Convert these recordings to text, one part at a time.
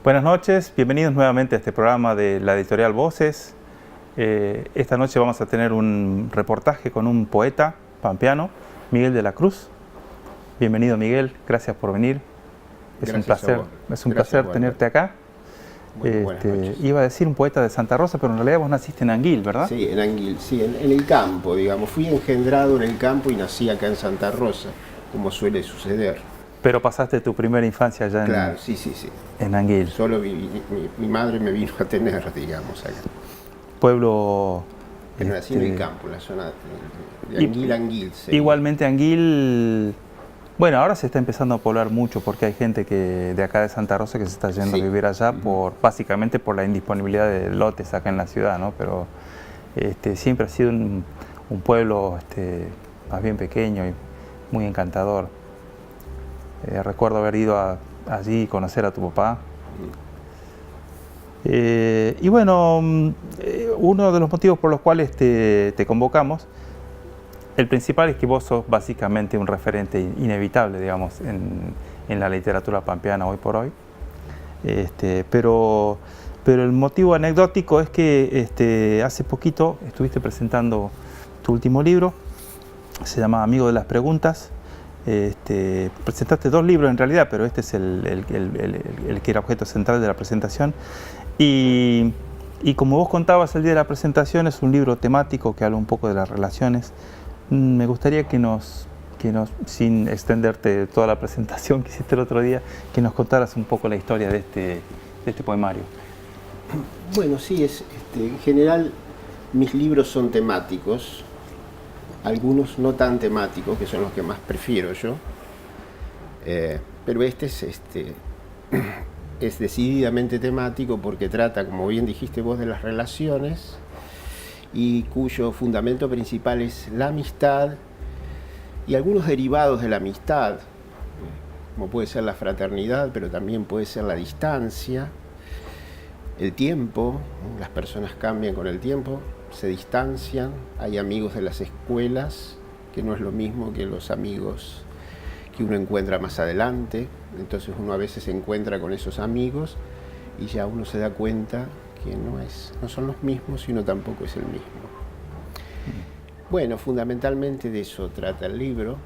Buenas noches, bienvenidos nuevamente a este programa de la editorial Voces. Esta noche vamos a tener un reportaje con un poeta pampeano, Miguel de la Cruz. Bienvenido, Miguel, gracias por venir. Es un placer tenerte acá. Iba a decir un poeta de Santa Rosa, pero en realidad vos naciste en Anguil, ¿verdad? Sí, en Anguil, sí, en el campo, digamos. Fui engendrado en el campo y nací acá en Santa Rosa, como suele suceder. Pero pasaste tu primera infancia allá en Anguil. Solo mi madre me vino a tener, digamos, acá. Pueblo... Pero nací en el campo, en la zona de Anguil, Anguil. Sí. Igualmente Anguil... Bueno, ahora se está empezando a poblar mucho porque hay gente de acá de Santa Rosa que se está yendo a vivir allá básicamente por la indisponibilidad de lotes acá en la ciudad, ¿no? Pero siempre ha sido un pueblo más bien pequeño y muy encantador. Recuerdo haber ido allí y conocer a tu papá. Y bueno, uno de los motivos por los cuales te convocamos, el principal es que vos sos básicamente un referente inevitable, digamos, en la literatura pampeana hoy por hoy. Pero el motivo anecdótico es que hace poquito estuviste presentando tu último libro, se llama Amigo de las Preguntas. Presentaste dos libros en realidad, pero este es el que era objeto central de la presentación. Y como vos contabas el día de la presentación, es un libro temático que habla un poco de las relaciones. Me gustaría que sin extenderte toda la presentación que hiciste el otro día, que nos contaras un poco la historia de este poemario. Bueno, sí, en general mis libros son temáticos, algunos no tan temáticos, que son los que más prefiero yo, pero este es decididamente temático porque trata, como bien dijiste vos, de las relaciones, y cuyo fundamento principal es la amistad y algunos derivados de la amistad, como puede ser la fraternidad, pero también puede ser la distancia, el tiempo. Las personas cambian con el tiempo, se distancian, hay amigos de las escuelas, que no es lo mismo que los amigos que uno encuentra más adelante, entonces uno a veces se encuentra con esos amigos y ya uno se da cuenta que no son los mismos y uno tampoco es el mismo. Bueno, fundamentalmente de eso trata el libro.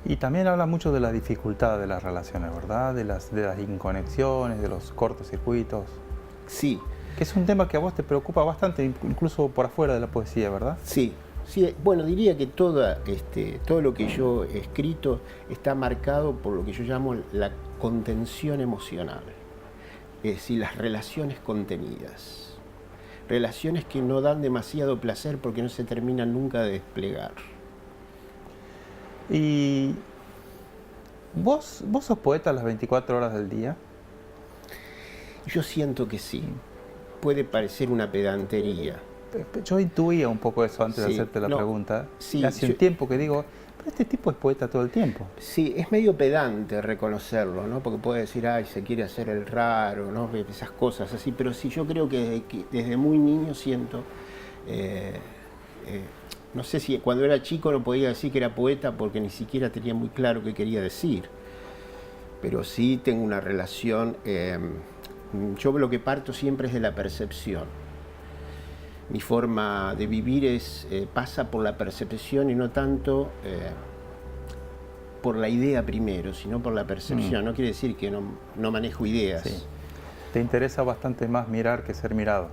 Y también habla mucho de la dificultad de las relaciones, ¿verdad? De las inconexiones, de los cortocircuitos. Sí. Que es un tema que a vos te preocupa bastante, incluso por afuera de la poesía, ¿verdad? Sí. Sí, bueno, diría que todo lo que yo he escrito está marcado por lo que yo llamo la contención emocional. Es decir, las relaciones contenidas, relaciones que no dan demasiado placer porque no se terminan nunca de desplegar. ¿Y vos sos poeta las 24 horas del día? Yo siento que sí. Puede parecer una pedantería. Yo intuía un poco eso antes de hacerte la pregunta. Sí, hace un tiempo que digo, pero este tipo es poeta todo el tiempo. Sí, es medio pedante reconocerlo, ¿no? Porque puede decir, ay, se quiere hacer el raro, ¿no? Esas cosas así, pero sí, yo creo que desde muy niño siento, no sé si cuando era chico no podía decir que era poeta porque ni siquiera tenía muy claro qué quería decir, pero sí tengo una relación, yo lo que parto siempre es de la percepción. Mi forma de vivir pasa por la percepción y no tanto por la idea primero, sino por la percepción. No quiere decir que no manejo ideas. Sí. ¿Te interesa bastante más mirar que ser mirado?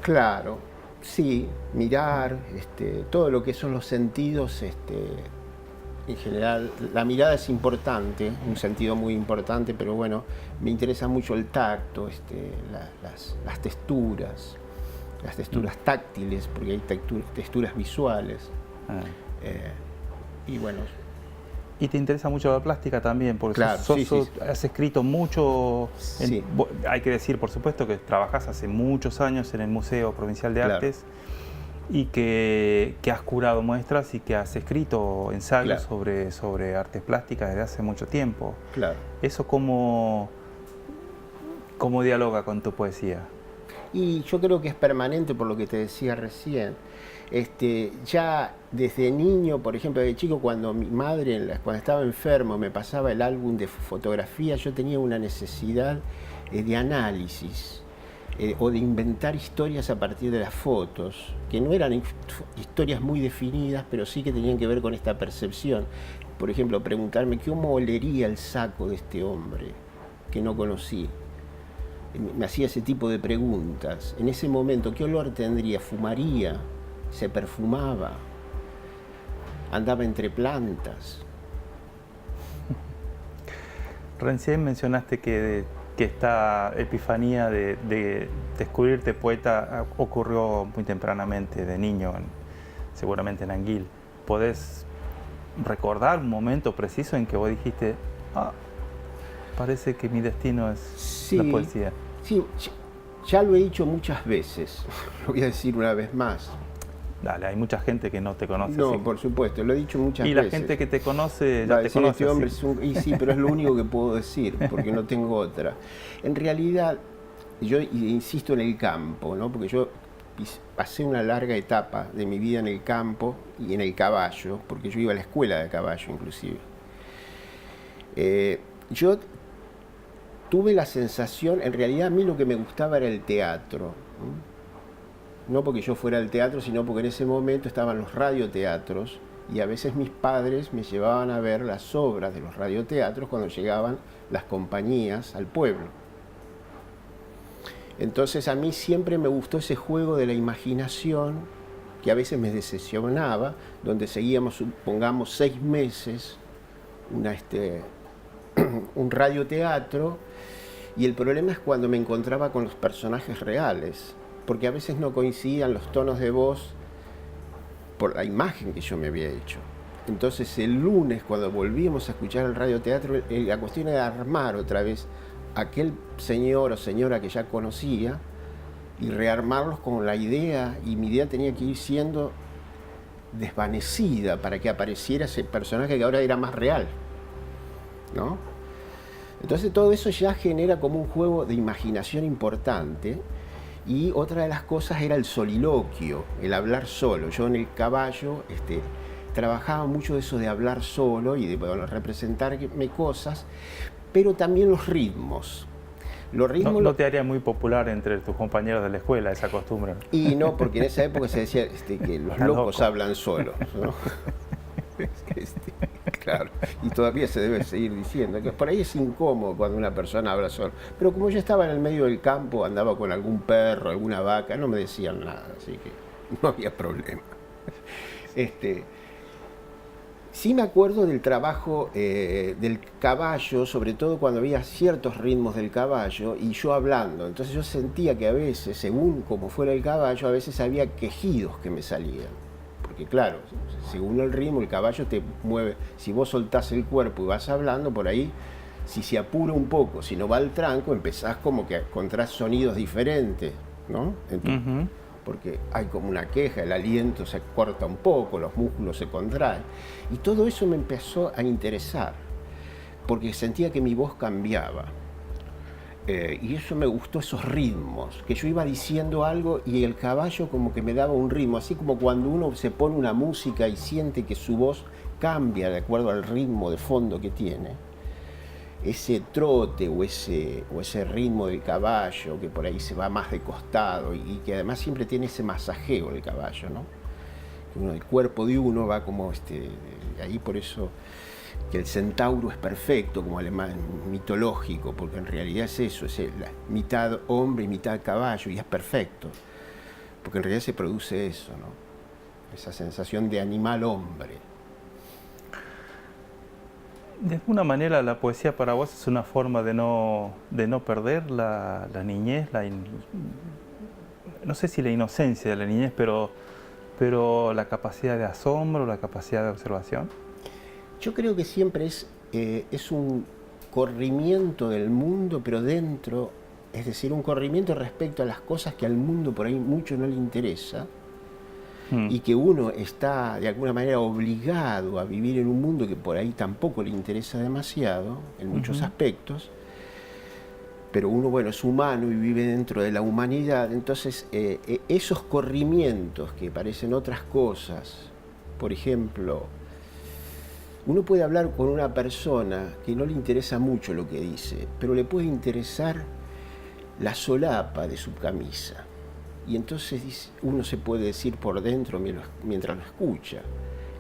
Claro, sí, mirar, todo lo que son los sentidos, en general, la mirada es importante, un sentido muy importante, pero bueno, me interesa mucho el tacto, las texturas. Las texturas táctiles, porque hay texturas visuales. Y bueno. Y te interesa mucho la plástica también, porque claro, has escrito mucho. Sí. Hay que decir, por supuesto, que trabajás hace muchos años en el Museo Provincial de Artes y que has curado muestras y que has escrito ensayos sobre artes plásticas desde hace mucho tiempo. Claro. ¿Eso cómo dialoga con tu poesía? Y yo creo que es permanente por lo que te decía recién. Ya desde niño, por ejemplo, de chico, cuando mi madre, cuando estaba enfermo, me pasaba el álbum de fotografías, yo tenía una necesidad de análisis o de inventar historias a partir de las fotos, que no eran historias muy definidas, pero sí que tenían que ver con esta percepción. Por ejemplo, preguntarme cómo olería el saco de este hombre que no conocí. Me hacía ese tipo de preguntas. En ese momento, ¿qué olor tendría? ¿Fumaría? ¿Se perfumaba? ¿Andaba entre plantas? Recién mencionaste que esta epifanía de descubrirte poeta ocurrió muy tempranamente, de niño, seguramente en Anguil. ¿Podés recordar un momento preciso en que vos dijiste, parece que mi destino es la poesía? Sí, ya lo he dicho muchas veces, lo voy a decir una vez más. Dale, hay mucha gente que no te conoce. No, así. Por supuesto, lo he dicho muchas veces. Y la gente que te conoce ya te decir, conoce. Este hombre es y sí, pero es lo único que puedo decir, porque no tengo otra. En realidad, yo insisto en el campo, ¿no? Porque yo pasé una larga etapa de mi vida en el campo y en el caballo, porque yo iba a la escuela de caballo inclusive. Yo tuve la sensación, en realidad a mí lo que me gustaba era el teatro. No porque yo fuera al teatro, sino porque en ese momento estaban los radioteatros y a veces mis padres me llevaban a ver las obras de los radioteatros cuando llegaban las compañías al pueblo. Entonces a mí siempre me gustó ese juego de la imaginación, que a veces me decepcionaba, donde seguíamos, supongamos, 6 meses un radioteatro, y el problema es cuando me encontraba con los personajes reales, porque a veces no coincidían los tonos de voz por la imagen que yo me había hecho. Entonces el lunes, cuando volvíamos a escuchar el radioteatro, la cuestión era armar otra vez aquel señor o señora que ya conocía y rearmarlos con la idea, y mi idea tenía que ir siendo desvanecida para que apareciera ese personaje que ahora era más real, ¿no? Entonces todo eso ya genera como un juego de imaginación importante. Y otra de las cosas era el soliloquio, el hablar solo. Yo en el caballo trabajaba mucho eso de hablar solo y de representarme cosas, pero también los ritmos. No te haría muy popular entre tus compañeros de la escuela esa costumbre. Y no, porque en esa época se decía que los locos hablan solos, ¿no? Claro, y todavía se debe seguir diciendo que por ahí es incómodo cuando una persona habla solo. Pero como yo estaba en el medio del campo, andaba con algún perro, alguna vaca, no me decían nada, así que no había problema. Sí me acuerdo del trabajo del caballo, sobre todo cuando había ciertos ritmos del caballo y yo hablando. Entonces yo sentía que a veces, según como fuera el caballo, a veces había quejidos que me salían. Porque claro, según el ritmo, el caballo te mueve. Si vos soltás el cuerpo y vas hablando, por ahí, si se apura un poco, si no va al tranco, empezás como que encontrás sonidos diferentes, ¿no? Porque hay como una queja, el aliento se corta un poco, los músculos se contraen. Y todo eso me empezó a interesar, porque sentía que mi voz cambiaba. Y eso me gustó, esos ritmos, que yo iba diciendo algo y el caballo como que me daba un ritmo, así como cuando uno se pone una música y siente que su voz cambia de acuerdo al ritmo de fondo que tiene. Ese trote o ese ritmo del caballo que por ahí se va más de costado y que además siempre tiene ese masajeo el caballo, ¿no? El cuerpo de uno va como ahí, por eso que el centauro es perfecto como alemán mitológico, porque en realidad es eso, es la mitad hombre y mitad caballo, y es perfecto, porque en realidad se produce eso, ¿no? Esa sensación de animal hombre. De alguna manera la poesía para vos es una forma de no perder la niñez, no sé si la inocencia de la niñez, pero la capacidad de asombro, la capacidad de observación. Yo creo que siempre es un corrimiento del mundo, pero dentro, es decir, un corrimiento respecto a las cosas que al mundo por ahí mucho no le interesa, y que uno está de alguna manera obligado a vivir en un mundo que por ahí tampoco le interesa demasiado, en muchos aspectos, pero uno, bueno, es humano y vive dentro de la humanidad. Entonces esos corrimientos que parecen otras cosas, por ejemplo, uno puede hablar con una persona que no le interesa mucho lo que dice, pero le puede interesar la solapa de su camisa. Y entonces uno se puede decir por dentro mientras lo escucha,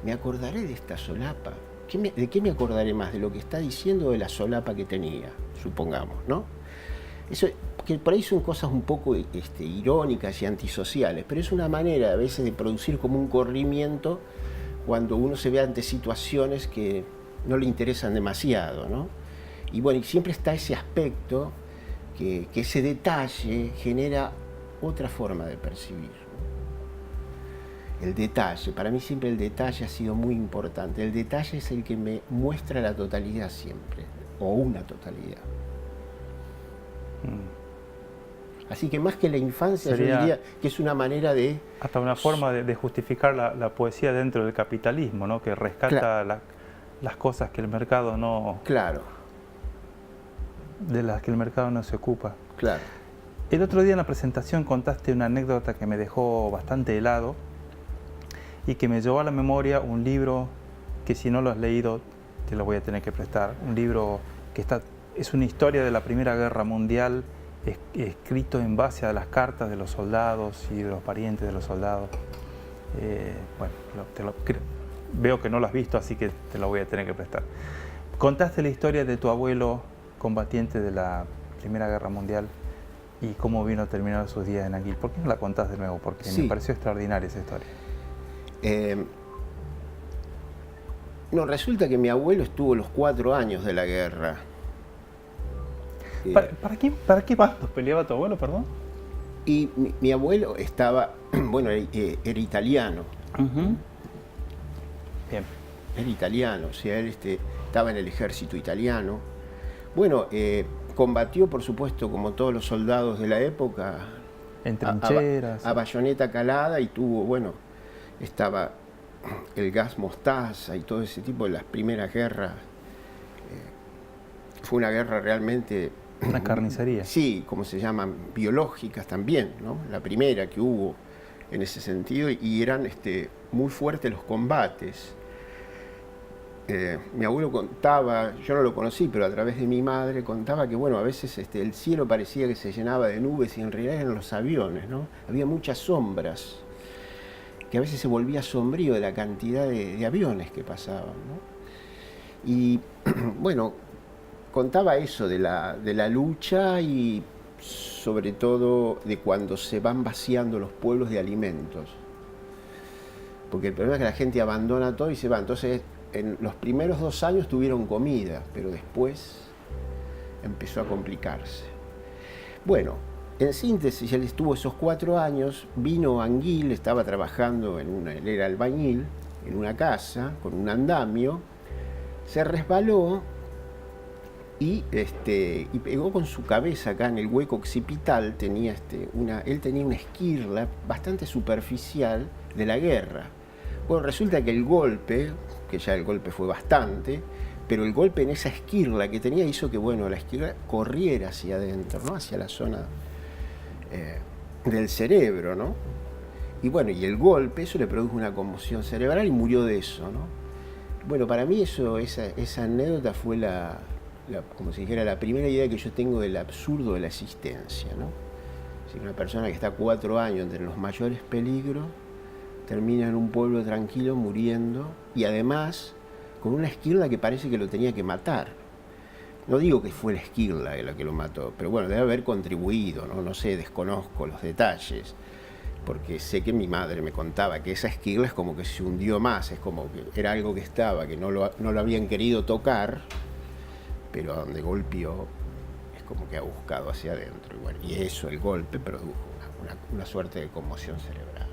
me acordaré de esta solapa. ¿De qué me acordaré más? ¿De lo que está diciendo o de la solapa que tenía? Supongamos, ¿no? Eso, que por ahí son cosas un poco irónicas y antisociales, pero es una manera a veces de producir como un corrimiento cuando uno se ve ante situaciones que no le interesan demasiado, ¿no? Y bueno, y siempre está ese aspecto que ese detalle genera otra forma de percibir. El detalle, para mí siempre el detalle ha sido muy importante. El detalle es el que me muestra la totalidad siempre, o una totalidad. Así que más que la infancia, yo diría que es una manera de... Hasta una forma de justificar la poesía dentro del capitalismo, ¿no? Que rescata las cosas que el mercado no... Claro. De las que el mercado no se ocupa. Claro. El otro día en la presentación contaste una anécdota que me dejó bastante helado y que me llevó a la memoria un libro que, si no lo has leído, te lo voy a tener que prestar. Un libro que es una historia de la Primera Guerra Mundial, escrito en base a las cartas de los soldados y de los parientes de los soldados. Bueno, veo que no lo has visto, así que te lo voy a tener que prestar. Contaste la historia de tu abuelo combatiente de la Primera Guerra Mundial y cómo vino a terminar sus días en Anguil. ¿Por qué no la contás de nuevo? Porque me pareció extraordinaria esa historia. No, resulta que mi abuelo estuvo los 4 años de la guerra. ¿Para qué bandos peleaba tu abuelo, perdón? Y mi abuelo estaba, bueno, era italiano. Bien. Era italiano, o sea, él estaba en el ejército italiano. Bueno, combatió, por supuesto, como todos los soldados de la época, en trincheras, a bayoneta calada, y tuvo, bueno, estaba el gas mostaza y todo ese tipo de las primeras guerras. Fue una guerra realmente... Una carnicería. Sí, como se llaman, biológicas también, ¿no? La primera que hubo en ese sentido, y eran muy fuertes los combates. Mi abuelo contaba, yo no lo conocí, pero a través de mi madre contaba que, bueno, a veces el cielo parecía que se llenaba de nubes y en realidad eran los aviones, ¿no? Había muchas sombras, que a veces se volvía sombrío de la cantidad de aviones que pasaban, ¿no? Y bueno, contaba eso de la lucha y sobre todo de cuando se van vaciando los pueblos de alimentos. Porque el problema es que la gente abandona todo y se va. Entonces, en los primeros 2 años tuvieron comida, pero después empezó a complicarse. Bueno, en síntesis, él estuvo esos 4 años, vino a Anguil, estaba trabajando él era albañil, en una casa, con un andamio, se resbaló y pegó con su cabeza acá en el hueco occipital, él tenía una esquirla bastante superficial de la guerra. Bueno, resulta que el golpe, que ya el golpe fue bastante, pero el golpe en esa esquirla que tenía hizo que, bueno, la esquirla corriera hacia adentro, ¿no? Hacia la zona del cerebro, ¿no? Y bueno, y el golpe, eso le produjo una conmoción cerebral y murió de eso, ¿no? Bueno, para mí esa anécdota fue como si dijera, la primera idea que yo tengo del absurdo de la existencia, ¿no? Si una persona que está 4 años entre los mayores peligros termina en un pueblo tranquilo muriendo, y además con una esquirla que parece que lo tenía que matar. No digo que fue la esquirla la que lo mató, pero bueno, debe haber contribuido, ¿no? No sé, desconozco los detalles, porque sé que mi madre me contaba que esa esquirla es como que se hundió más, es como que era algo que estaba, que no lo habían querido tocar, pero a donde golpeó es como que ha buscado hacia adentro. Y, bueno, y eso, el golpe, produjo una suerte de conmoción cerebral.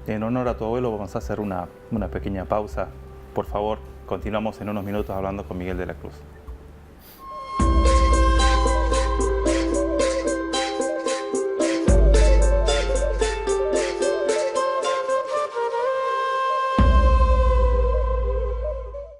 En honor a tu abuelo vamos a hacer una pequeña pausa. Por favor, continuamos en unos minutos hablando con Miguel de la Cruz.